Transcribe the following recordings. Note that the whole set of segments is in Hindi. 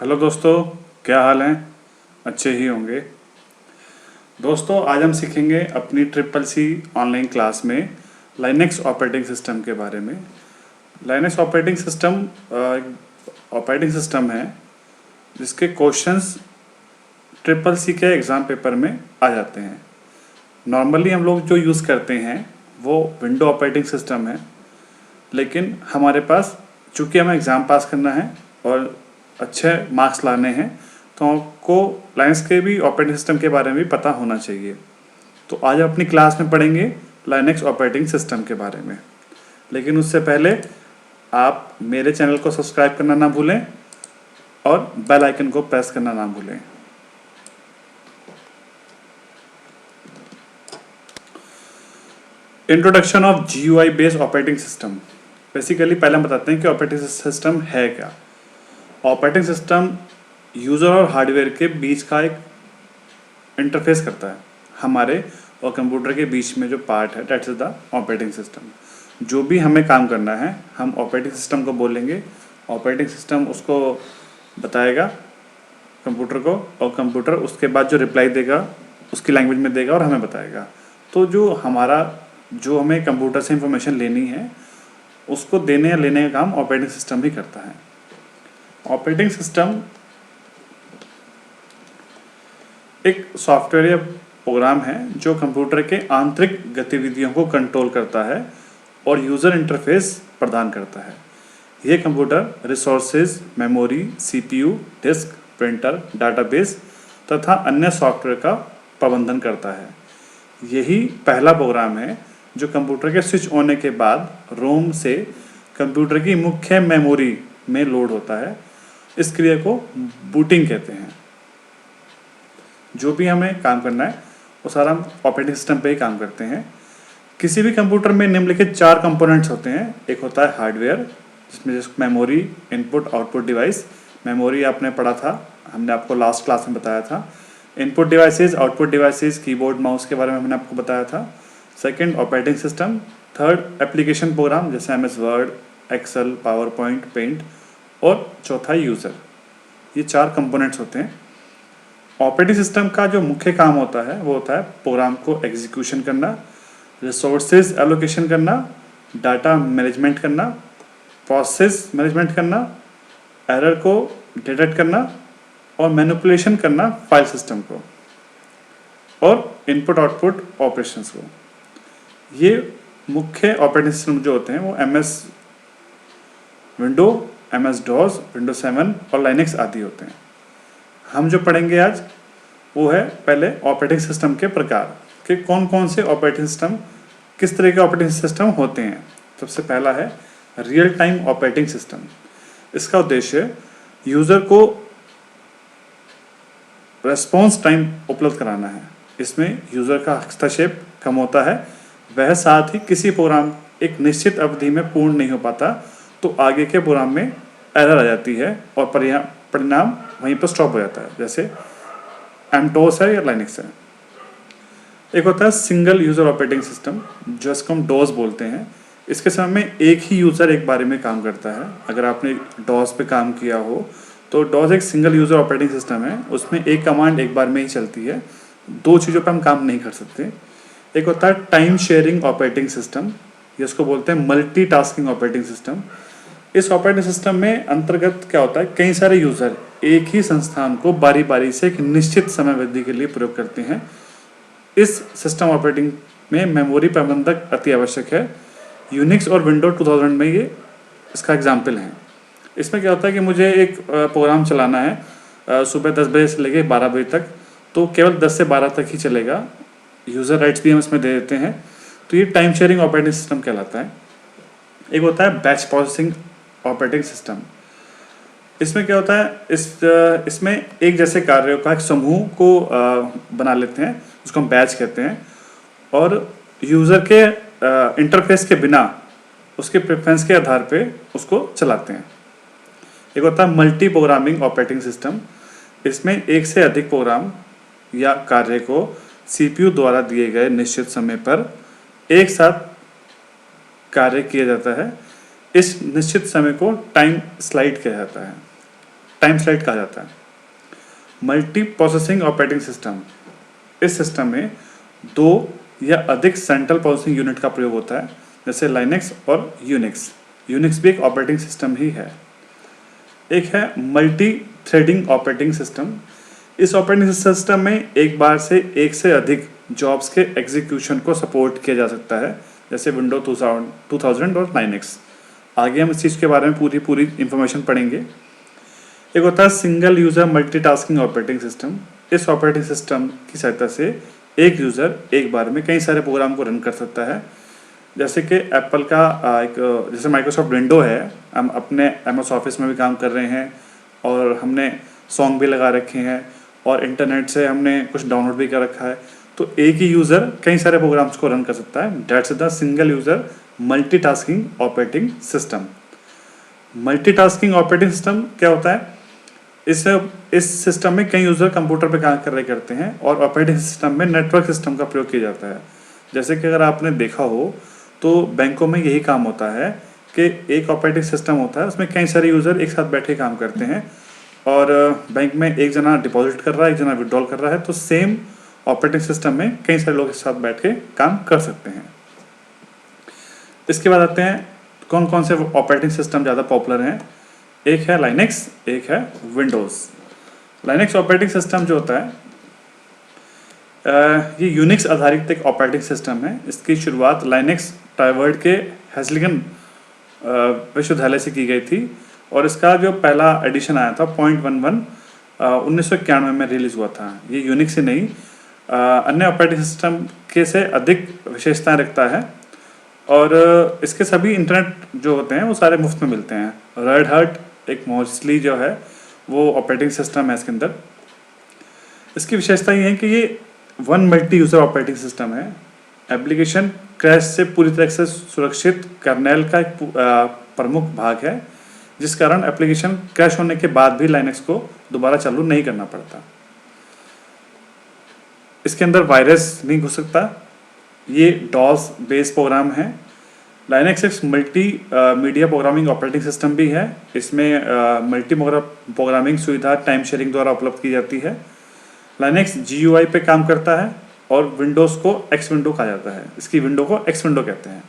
हेलो दोस्तों, क्या हाल हैं? अच्छे ही होंगे। दोस्तों, आज हम सीखेंगे अपनी ट्रिपल सी ऑनलाइन क्लास में लाइनेक्स ऑपरेटिंग सिस्टम के बारे में। लाइनेक्स ऑपरेटिंग सिस्टम है जिसके क्वेश्चंस ट्रिपल सी के एग्ज़ाम पेपर में आ जाते हैं। नॉर्मली हम लोग जो यूज़ करते हैं वो विंडो ऑपरेटिंग सिस्टम है, लेकिन हमारे पास चूँकि हमें एग्ज़ाम पास करना है और अच्छे मार्क्स लाने हैं तो आपको लाइनेक्स के भी ऑपरेटिंग सिस्टम के बारे में भी पता होना चाहिए। तो आज अपनी क्लास में पढ़ेंगे लाइनेक्स ऑपरेटिंग सिस्टम के बारे में, लेकिन उससे पहले आप मेरे चैनल को सब्सक्राइब करना ना भूलें और बेल आइकन को प्रेस करना ना भूलें। Introduction of GUI based operating system. Basically पहले हम बताते हैं कि ऑपरेटिंग सिस्टम है क्या। ऑपरेटिंग सिस्टम यूज़र और हार्डवेयर के बीच का एक इंटरफेस करता है। हमारे और कंप्यूटर के बीच में जो पार्ट है दैट्स द ऑपरेटिंग सिस्टम। जो भी हमें काम करना है हम ऑपरेटिंग सिस्टम को बोलेंगे, ऑपरेटिंग सिस्टम उसको बताएगा कंप्यूटर को, और कंप्यूटर उसके बाद जो रिप्लाई देगा उसकी लैंग्वेज में देगा और हमें बताएगा। तो जो हमें कंप्यूटर से इंफॉर्मेशन लेनी है उसको देने या लेने का काम ऑपरेटिंग सिस्टम ही करता है। ऑपरेटिंग सिस्टम एक सॉफ्टवेयर या प्रोग्राम है जो कंप्यूटर के आंतरिक गतिविधियों को कंट्रोल करता है और यूज़र इंटरफेस प्रदान करता है। यह computer resources, memory, CPU, disk, printer, database तथा अन्य सॉफ्टवेयर का प्रबंधन करता है। यही पहला प्रोग्राम है जो कंप्यूटर के स्विच होने के बाद रोम से कंप्यूटर की मुख्य मेमोरी में लोड होता है। इस क्रिया को बूटिंग कहते हैं। जो भी हमें काम करना है वो सारा हम ऑपरेटिंग सिस्टम पे ही काम करते हैं। किसी भी कंप्यूटर में निम्नलिखित 4 कंपोनेंट्स होते हैं। एक होता है हार्डवेयर, जिसमें memory, input output device. Memory आपने पढ़ा था, हमने आपको लास्ट क्लास में बताया था। Input devices, output devices, keyboard, mouse के बारे में हमने आपको बताया था। Second operating system. Third application program जैसे MS Word, Excel, PowerPoint, Paint. और चौथा यूज़र। ये 4 कंपोनेंट्स होते हैं। ऑपरेटिंग सिस्टम का जो मुख्य काम होता है वो होता है प्रोग्राम को एग्जीक्यूशन करना, रिसोर्सेज एलोकेशन करना, डाटा मैनेजमेंट करना, प्रोसेस मैनेजमेंट करना, एरर को डिटेक्ट करना और मैनिपुलेशन करना फाइल सिस्टम को, और इनपुट आउटपुट ऑपरेशंस को। ये मुख्य ऑपरेटिंग सिस्टम जो होते हैं वो MS window, MS DOS, Windows 7 और लाइनेक्स आदि होते हैं। हम जो पढ़ेंगे आज वो है पहले ऑपरेटिंग सिस्टम के प्रकार कि कौन कौन से ऑपरेटिंग सिस्टम, किस तरह के ऑपरेटिंग सिस्टम होते हैं। सबसे पहला है रियल टाइम ऑपरेटिंग सिस्टम। इसका उद्देश्य यूज़र को रेस्पॉन्स टाइम उपलब्ध कराना है। इसमें यूज़र का हस्तक्षेप कम होता है। वह साथ ही किसी प्रोग्राम एक निश्चित अवधि में पूर्ण नहीं हो पाता तो आगे के प्रोग्राम में एरर आ जाती है और परिणाम वहीं पर स्टॉप हो जाता है, जैसे MTOS है या लाइनेक्स है। एक होता है सिंगल यूज़र ऑपरेटिंग सिस्टम, जो इसको हम DOS बोलते हैं। इसके समय में एक ही यूज़र एक बारे में काम करता है। अगर आपने DOS पे काम किया हो तो DOS एक सिंगल यूज़र ऑपरेटिंग सिस्टम है। उसमें एक कमांड एक बार में ही चलती है, 2 चीज़ों पर हम काम नहीं कर सकते। एक होता है टाइम शेयरिंग ऑपरेटिंग सिस्टम, जिसको बोलते हैं मल्टीटास्किंग ऑपरेटिंग सिस्टम। इस ऑपरेटिंग सिस्टम में अंतर्गत क्या होता है, कई सारे यूज़र एक ही संस्थान को बारी बारी से एक निश्चित समय अवधि के लिए प्रयोग करते हैं। इस सिस्टम ऑपरेटिंग में मेमोरी प्रबंधक अति आवश्यक है। यूनिक्स और विंडो 2000 में ये इसका एग्जाम्पल है। इसमें क्या होता है कि मुझे एक प्रोग्राम चलाना है सुबह 10 बजे से लेकर 12 बजे तक, तो केवल 10 से 12 तक ही चलेगा। यूज़र राइट्स भी हम इसमें दे देते हैं। तो ये टाइम शेयरिंग ऑपरेटिंग सिस्टम कहलाता है। एक होता है बैच प्रोसेसिंग ऑपरेटिंग सिस्टम। इसमें क्या होता है, इसमें एक जैसे कार्यों का एक समूह को बना लेते हैं, उसको हम बैच कहते हैं, और यूज़र के इंटरफेस के बिना उसके प्रेफरेंस के आधार पे उसको चलाते हैं। एक होता है मल्टी प्रोग्रामिंग ऑपरेटिंग सिस्टम। इसमें एक से अधिक प्रोग्राम या कार्य को CPU द्वारा दिए गए निश्चित समय पर एक साथ कार्य किया जाता है। इस निश्चित समय को टाइम स्लाइड कहा जाता है। टाइम स्लाइड कहा जाता है। मल्टी प्रोसेसिंग ऑपरेटिंग सिस्टम, इस सिस्टम में 2 या अधिक सेंट्रल प्रोसेसिंग यूनिट का प्रयोग होता है, जैसे लाइनेक्स और यूनिक्स। यूनिक्स भी एक ऑपरेटिंग सिस्टम ही है। एक है मल्टी थ्रेडिंग ऑपरेटिंग सिस्टम। इस ऑपरेटिंग सिस्टम में एक से अधिक जॉब्स के एग्जीक्यूशन को सपोर्ट किया जा सकता है, जैसे विंडो 2000 और लाइनेक्स। आगे हम इस चीज़ के बारे में पूरी इंफॉर्मेशन पढ़ेंगे। एक होता है single user multitasking operating system. इस ऑपरेटिंग सिस्टम की सहायता से एक यूज़र एक बार में कई सारे प्रोग्राम को रन कर सकता है, जैसे कि एप्पल का जैसे माइक्रोसॉफ्ट विंडो है, हम अपने एमएस ऑफिस में भी काम कर रहे हैं और हमने सॉन्ग भी लगा रखे हैं और इंटरनेट से हमने कुछ डाउनलोड भी कर रखा है, तो एक ही यूज़र कई सारे प्रोग्राम्स को रन कर सकता है। That's the single user multitasking operating system. Multitasking operating system क्या होता है? इस सिस्टम में कई यूज़र कंप्यूटर पे काम कर रहे करते हैं और ऑपरेटिंग सिस्टम में नेटवर्क सिस्टम का प्रयोग किया जाता है। जैसे कि अगर आपने देखा हो तो बैंकों में यही काम होता है कि एक ऑपरेटिंग सिस्टम होता है, उसमें कई सारे यूज़र एक साथ बैठे काम करते हैं और बैंक में एक जना डिपॉजिट कर रहा है, एक जना विड्रॉल कर रहा है, तो सेम ऑपरेटिंग सिस्टम में कई सारे लोग एक साथ बैठ के काम कर सकते हैं। इसके बाद आते हैं कौन कौन से ऑपरेटिंग सिस्टम ज़्यादा पॉपुलर हैं। एक है लाइनेक्स, एक है विंडोज़। लाइनेक्स ऑपरेटिंग सिस्टम जो होता है ये यूनिक्स आधारित एक ऑपरेटिंग सिस्टम है। इसकी शुरुआत लाइनेक्स टाइवर्ड के हैस्लिगन विश्वविद्यालय से की गई थी और इसका जो पहला एडिशन आया था 0.11 1991 में रिलीज़ हुआ था। ये यूनिक्स ही नहीं अन्य ऑपरेटिंग सिस्टम के से अधिक विशेषताएं रखता है और इसके सभी इंटरनेट जो होते हैं वो सारे मुफ्त में मिलते हैं। रेड हार्ट एक मोस्टली जो है वो ऑपरेटिंग सिस्टम है इसके अंदर। इसकी विशेषता ये है कि ये one multi user operating system है। एप्लीकेशन क्रैश से पूरी तरह से सुरक्षित कर्नेल का एक प्रमुख भाग है, जिस कारण एप्लीकेशन क्रैश होने के बाद भी लाइनेक्स को दोबारा चालू नहीं करना पड़ता। इसके अंदर वायरस नहीं घुस सकता। ये डॉस बेस्ड प्रोग्राम है। लाइनेक्स एक multi media programming operating system भी है। इसमें मल्टी प्रोग्रामिंग सुविधा टाइम शेयरिंग द्वारा उपलब्ध की जाती है। लाइनेक्स GUI पे काम करता है और विंडोज़ को एक्स विंडो कहा जाता है। इसकी विंडो को एक्स विंडो कहते हैं।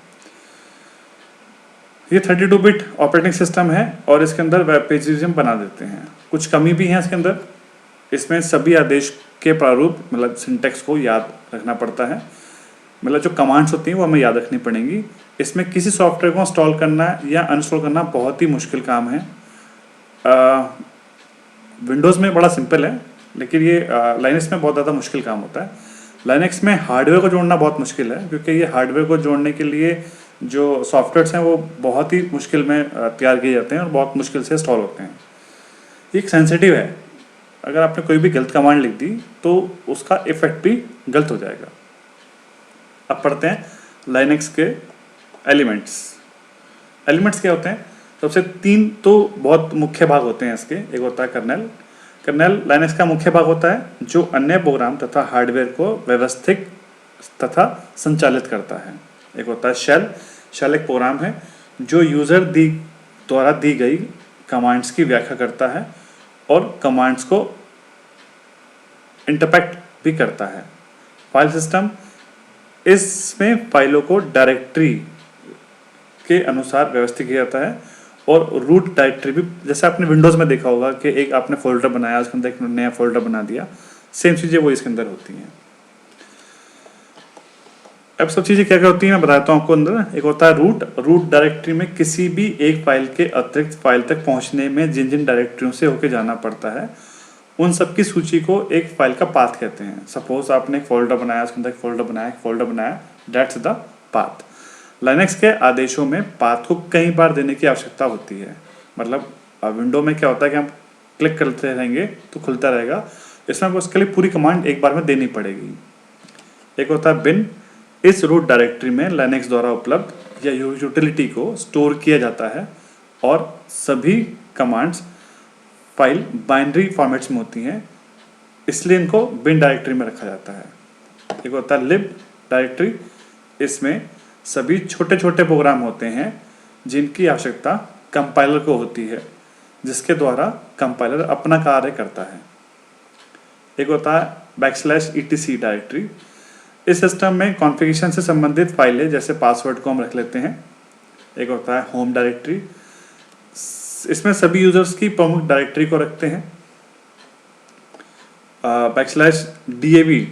ये 32 बिट ऑपरेटिंग सिस्टम है और इसके अंदर वेब पेजेस हम बना देते हैं। कुछ कमी भी है इसके अंदर। इसमें सभी आदेश के प्रारूप मतलब सिंटेक्स को याद रखना पड़ता है। मतलब जो कमांड्स होती हैं वो हमें याद रखनी पड़ेंगी। इसमें किसी सॉफ्टवेयर को इंस्टॉल करना या अनइंस्टॉल करना बहुत ही मुश्किल काम है। विंडोज़ में बड़ा सिंपल है, लेकिन ये लाइनेक्स में बहुत ज़्यादा मुश्किल काम होता है। लाइनेक्स में हार्डवेयर को जोड़ना बहुत मुश्किल है, क्योंकि ये हार्डवेयर को जोड़ने के लिए जो सॉफ्टवेयर्स हैं वो बहुत ही मुश्किल में तैयार किए जाते हैं और बहुत मुश्किल से इंस्टॉल होते हैं। ये एक सेंसिटिव है। अगर आपने कोई भी गलत कमांड लिख दी तो उसका इफेक्ट भी गलत हो जाएगा। अब पढ़ते हैं लाइनेक्स के एलिमेंट्स। एलिमेंट्स क्या होते हैं? सबसे 3 तो बहुत मुख्य भाग होते हैं इसके। एक होता है कर्नेल। कर्नेल लाइनेक्स का मुख्य भाग होता है जो अन्य प्रोग्राम तथा हार्डवेयर को व्यवस्थित तथा संचालित करता है। एक होता है शेल। शेल एक प्रोग्राम है जो यूज़र द्वारा दी गई कमांड्स की व्याख्या करता है और कमांड्स को इंटरप्रेट भी करता है। फाइल सिस्टम, इसमें फाइलों को डायरेक्टरी के अनुसार व्यवस्थित किया जाता है और रूट डायरेक्टरी भी, जैसे आपने विंडोज़ में देखा होगा कि एक आपने फोल्डर बनाया, उसके अंदर एक नया फोल्डर बना दिया, सेम चीज़ें वो इसके अंदर होती हैं। अब सब चीज़ें क्या क्या होती हैं मैं बताता हूँ आपको अंदर। एक होता है रूट डायरेक्टरी में किसी भी एक फाइल के अतिरिक्त फाइल तक पहुँचने में जिन जिन डायरेक्टरियों से होके जाना पड़ता है उन सब की सूची को एक फाइल का पाथ कहते हैं। सपोज आपने एक फोल्डर बनाया, उसके अंदर एक फोल्डर बनाया, दैट्स द पाथ। लाइनेक्स के आदेशों में पाथ को कई बार देने की आवश्यकता होती है। मतलब विंडो में क्या होता है कि हम क्लिक करते रहेंगे तो खुलता रहेगा, इसमें उसके लिए पूरी कमांड एक बार में देनी पड़ेगी। एक होता है बिन। इस रूट डायरेक्टरी में लाइनेक्स द्वारा उपलब्ध या यूटिलिटी को स्टोर किया जाता है और सभी कमांड्स फाइल बाइनरी फॉर्मेट्स में होती हैं, इसलिए इनको बिन डायरेक्टरी में रखा जाता है। एक होता है लिब डायरेक्टरी। इसमें सभी छोटे छोटे प्रोग्राम होते हैं जिनकी आवश्यकता कंपाइलर को होती है। जिसके द्वारा कंपाइलर अपना कार्य करता है। एक होता है \etc डायरेक्टरी। इस सिस्टम में कॉन्फ़िगरेशन से संबंधित फाइलें जैसे पासवर्ड को हम रख लेते हैं। एक होता है होम डायरेक्टरी, इसमें सभी यूजर्स की प्रमुख डायरेक्टरी को रखते हैं। \dav,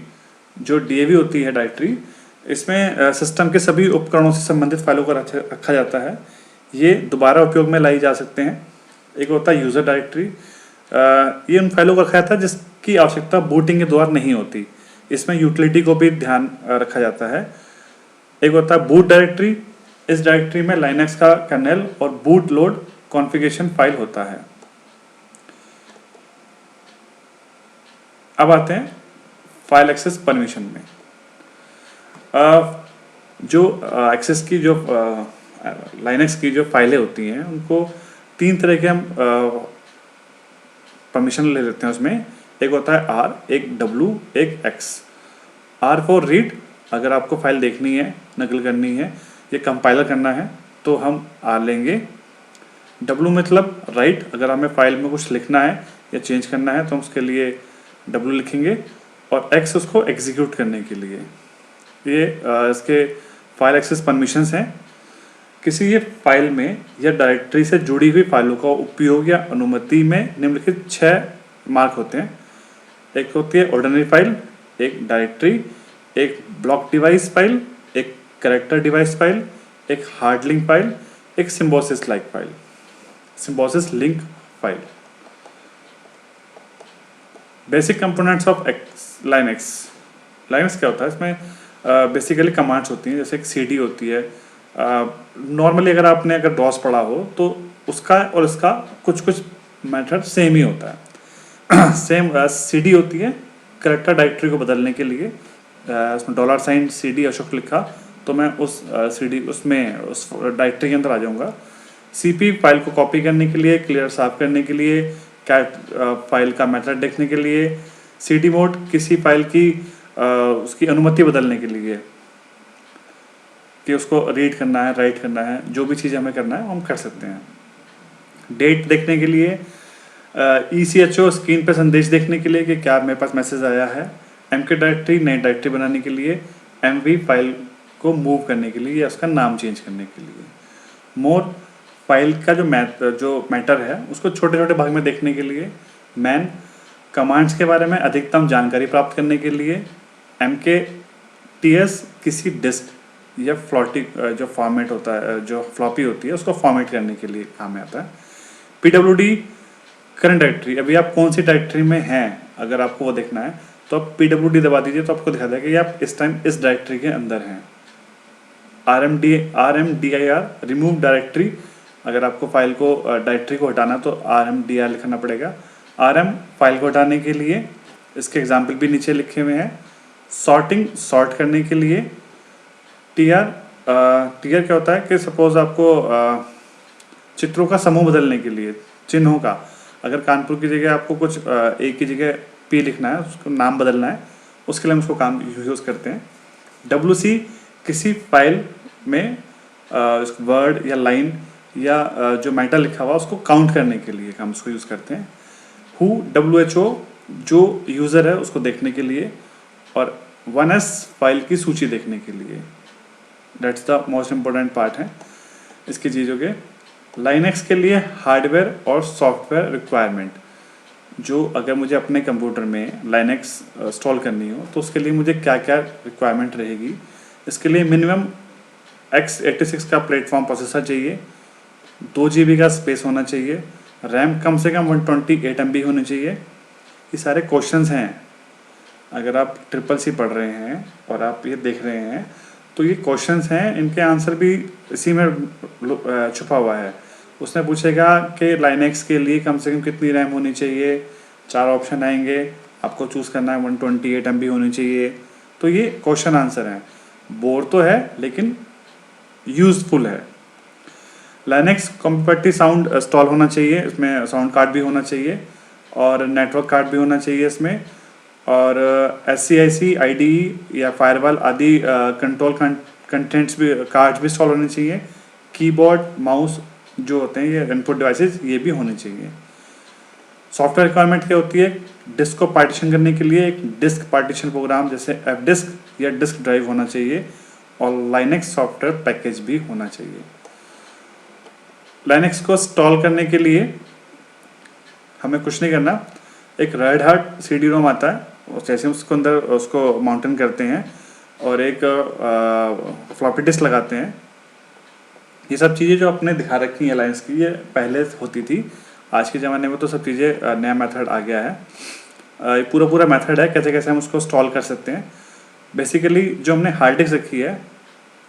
जो dav होती है डायरेक्टरी, इसमें सिस्टम के सभी उपकरणों से संबंधित फाइलों को रखा जाता है। ये दोबारा उपयोग में लाई जा सकते हैं। एक होता है यूजर डायरेक्टरी, ये उन फाइलों को रखा जाता है जिसकी आवश्यकता बूटिंग के दौरान नहीं होती। इसमें यूटिलिटी को भी ध्यान रखा जाता है। एक होता है बूट डायरेक्टरी, इस डायरेक्टरी में लाइनक्स का कर्नेल और बूट लोड कॉन्फ़िगरेशन फाइल होता है। अब आते हैं फाइल एक्सेस परमिशन में। जो एक्सेस की जो लाइनक्स की जो फाइलें होती हैं उनको 3 तरह के हम परमिशन ले लेते हैं उसमें। एक होता है R, एक W, एक X। R फॉर रीड, अगर आपको फाइल देखनी है, नकल करनी है या कंपाइलर करना है तो हम R लेंगे। W मतलब राइट, अगर हमें फाइल में कुछ लिखना है या चेंज करना है तो हम उसके लिए W लिखेंगे। और X उसको एग्जीक्यूट करने के लिए। ये इसके फाइल एक्सेस परमिशंस हैं। किसी ये फाइल में या डायरेक्टरी से जुड़ी हुई फाइलों का उपयोग या अनुमति में निम्नलिखित 6 मार्क होते हैं। एक होती है ऑर्डिनरी फाइल, एक डायरेक्टरी, एक ब्लॉक डिवाइस फाइल, एक कैरेक्टर डिवाइस फाइल, एक हार्ड लिंक फाइल, एक Symbiosis like file, Symbiosis link file. Basic components of Linux. Linux क्या होता है, इसमें बेसिकली कमांड्स होती हैं, जैसे एक CD होती है। नॉर्मली अगर डॉस पढ़ा हो तो उसका और इसका कुछ कुछ मेथड सेम ही होता है। सेम CD होती है कैरेक्टर डायरेक्टरी को बदलने के लिए। उसमें $CD अशोक लिखा तो मैं उस CD उसमें उस डायरेक्टरी के अंदर आ जाऊंगा। CP फाइल को कॉपी करने के लिए, क्लियर साफ करने के लिए, कैट फाइल का मेथड देखने के लिए। CD मोड किसी फाइल की उसकी अनुमति बदलने के लिए कि उसको रीड करना है, राइट करना है, जो भी चीज़ हमें करना है हम कर सकते हैं। डेट देखने के लिए, ECHO स्क्रीन पर संदेश देखने के लिए कि क्या मेरे पास मैसेज आया है। MK डायरेक्टरी नई डायरेक्टरी बनाने के लिए। MV फाइल को मूव करने के लिए या उसका नाम चेंज करने के लिए। मोर फाइल का जो मैटर है उसको छोटे छोटे भाग में देखने के लिए। मैन कमांड्स के बारे में अधिकतम जानकारी प्राप्त करने के लिए। MKTS किसी डिस्क या फ्लॉटी जो फॉर्मेट होता है, जो फ्लॉपी होती है उसको फॉर्मेट करने के लिए काम में आता है। PWD करंट डायरेक्टरी, अभी आप कौन सी डायरेक्टरी में हैं अगर आपको वो देखना है तो आप PWD दबा दीजिए तो आपको दिखा देगा कि आप इस टाइम इस डायरेक्टरी के अंदर हैं। RMDIR रिमूव डायरेक्टरी, अगर आपको फाइल को डायरेक्टरी को हटाना तो RMDIR लिखना पड़ेगा। RM फाइल को हटाने के लिए, इसके एग्जाम्पल भी नीचे लिखे हुए हैं। सॉर्टिंग, सॉर्ट करने के लिए। TR क्या होता है कि सपोज आपको चित्रों का समूह बदलने के लिए, चिन्हों का, अगर कानपुर की जगह आपको कुछ एक की जगह P लिखना है, उसको नाम बदलना है, उसके लिए हम उसको काम यूज़ करते हैं। WC किसी फाइल में वर्ड या लाइन या जो मैटर लिखा हुआ उसको काउंट करने के लिए हम उसको यूज़ करते हैं। WHO जो यूज़र है उसको देखने के लिए। और 1S फाइल की सूची देखने के लिए। That's the most important part है इसकी चीज़ों के। लाइनक्स के लिए हार्डवेयर और सॉफ्टवेयर रिक्वायरमेंट, जो अगर मुझे अपने कंप्यूटर में लाइनक्स इंस्टॉल करनी हो तो उसके लिए मुझे क्या क्या रिक्वायरमेंट रहेगी। इसके लिए मिनिमम x86 का प्लेटफॉर्म प्रोसेसर चाहिए, 2 GB का स्पेस होना चाहिए, रैम कम से कम 128 MB होनी चाहिए। ये सारे क्वेश्चंस हैं। अगर आप CCC पढ़ रहे हैं और आप ये देख रहे हैं तो ये क्वेश्चंस हैं, इनके आंसर भी इसी में छुपा हुआ है। उसने पूछेगा कि लाइनक्स के लिए कम से कम कितनी रैम होनी चाहिए, 4 ऑप्शन आएंगे, आपको चूज़ करना है, 128 MB होनी चाहिए। तो ये क्वेश्चन आंसर हैं। बोर तो है लेकिन यूज़फुल है। लाइनक्स कॉम्पैटिबल साउंड इंस्टॉल होना चाहिए, इसमें साउंड कार्ड भी होना चाहिए और नेटवर्क कार्ड भी होना चाहिए इसमें। और SCIC, IDE या फायरवॉल आदि कंट्रोल कंटेंट्स भी कार्ड्स भी इंस्टॉल होने चाहिए। कीबोर्ड, माउस, जो होते हैं ये इनपुट डिवाइसेस ये भी होने चाहिए। सॉफ्टवेयर रिक्वायरमेंट क्या होती है? डिस्क को पार्टीशन करने के लिए एक डिस्क पार्टीशन प्रोग्राम जैसे एफ डिस्क या डिस्क ड्राइव होना चाहिए और लाइनेक्स सॉफ्टवेयर पैकेज भी होना चाहिए। लाइनेक्स को इंस्टॉल करने के लिए हमें कुछ नहीं करना, एक red heart C D ROM आता है, जैसे उसको अंदर उसको माउंटेन करते हैं और एक फ्लॉपी डिस्क लगाते हैं। ये सब चीज़ें जो आपने दिखा रखी हैं लाइनेक्स की, ये पहले होती थी। आज के ज़माने में तो सब चीज़ें नया मेथड आ गया है। ये पूरा मेथड है कैसे कैसे हम उसको इंस्टॉल कर सकते हैं। बेसिकली जो हमने हार्ड डिस्क रखी है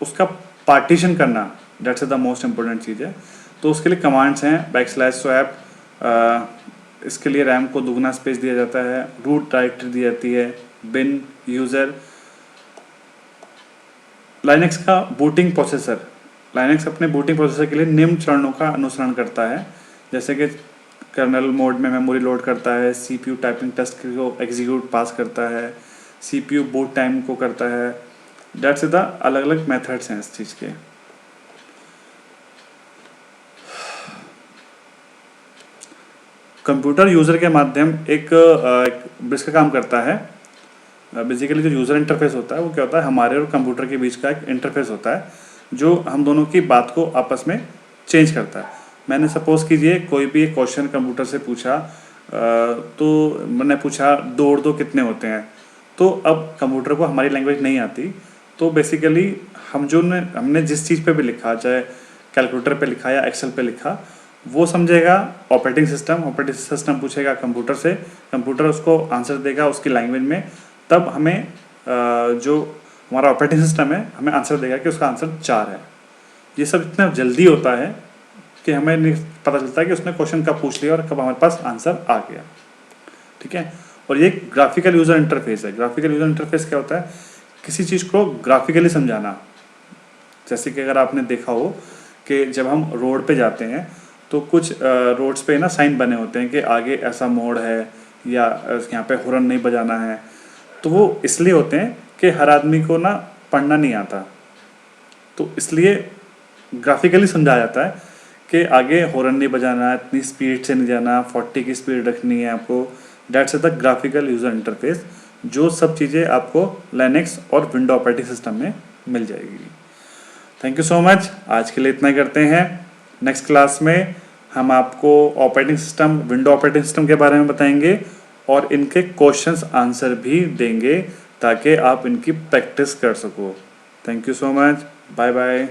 उसका पार्टीशन करना, दैट्स द मोस्ट इम्पोर्टेंट चीज़ है। तो उसके लिए कमांड्स हैं \swap, इसके लिए रैम को दुगना स्पेस दिया जाता है, रूट डायरेक्टरी दी जाती है, बिन यूज़र। लाइनेक्स का बूटिंग प्रोसेसर, लाइनेक्स अपने बूटिंग प्रोसेसर के लिए निम्न चरणों का अनुसरण करता है, जैसे कि कर्नल मोड में मेमोरी लोड करता है, सीपीयू टाइपिंग टेस्ट को एग्जीक्यूट पास करता है, सीपीयू बूट टाइम को करता है। दैट्स द अलग अलग मेथड्स हैं इस चीज़ के। कंप्यूटर यूज़र के माध्यम एक ब्रिज का काम करता है। बेसिकली जो यूज़र इंटरफेस होता है वो क्या होता है, हमारे और कंप्यूटर के बीच का एक इंटरफेस होता है जो हम दोनों की बात को आपस में चेंज करता है। मैंने सपोज़ कीजिए कोई भी एक क्वेश्चन कंप्यूटर से पूछा, तो मैंने पूछा 2 और 2 कितने होते हैं। तो अब कंप्यूटर को हमारी लैंग्वेज नहीं आती, तो बेसिकली हमने जिस चीज़ पे भी लिखा, चाहे कैलकुलेटर पे लिखा या एक्सेल पे लिखा, वो समझेगा ऑपरेटिंग सिस्टम पूछेगा कंप्यूटर से, कंप्यूटर उसको आंसर देगा उसकी लैंग्वेज में, तब हमें जो हमारा ऑपरेटिंग सिस्टम है हमें आंसर देगा कि उसका आंसर 4 है। ये सब इतना जल्दी होता है कि हमें नहीं पता चलता कि उसने क्वेश्चन कब पूछ लिया और कब हमारे पास आंसर आ गया। ठीक है। और ये ग्राफिकल यूज़र इंटरफेस है। ग्राफिकल यूज़र इंटरफेस क्या होता है? किसी चीज़ को ग्राफिकली समझाना। जैसे कि अगर आपने देखा हो कि जब हम रोड पे जाते हैं तो कुछ रोड्स पे ना साइन बने होते हैं कि आगे ऐसा मोड़ है या यहाँ पे हॉर्न नहीं बजाना है। तो वो इसलिए होते हैं कि हर आदमी को ना पढ़ना नहीं आता, तो इसलिए ग्राफिकली समझाया जाता है कि आगे हॉर्न नहीं बजाना, इतनी स्पीड से नहीं जाना, 40 की स्पीड रखनी है आपको। That's the graphical user interface. जो सब चीज़ें आपको लिनक्स और विंडो ऑपरेटिंग सिस्टम में मिल जाएगी। Thank you so much. आज के लिए इतना ही करते हैं। नेक्स्ट क्लास में हम आपको operating system, window operating system के बारे में बताएंगे और इनके क्वेश्चंस आंसर भी देंगे ताकि आप इनकी प्रैक्टिस कर सको। Thank you so much. Bye bye.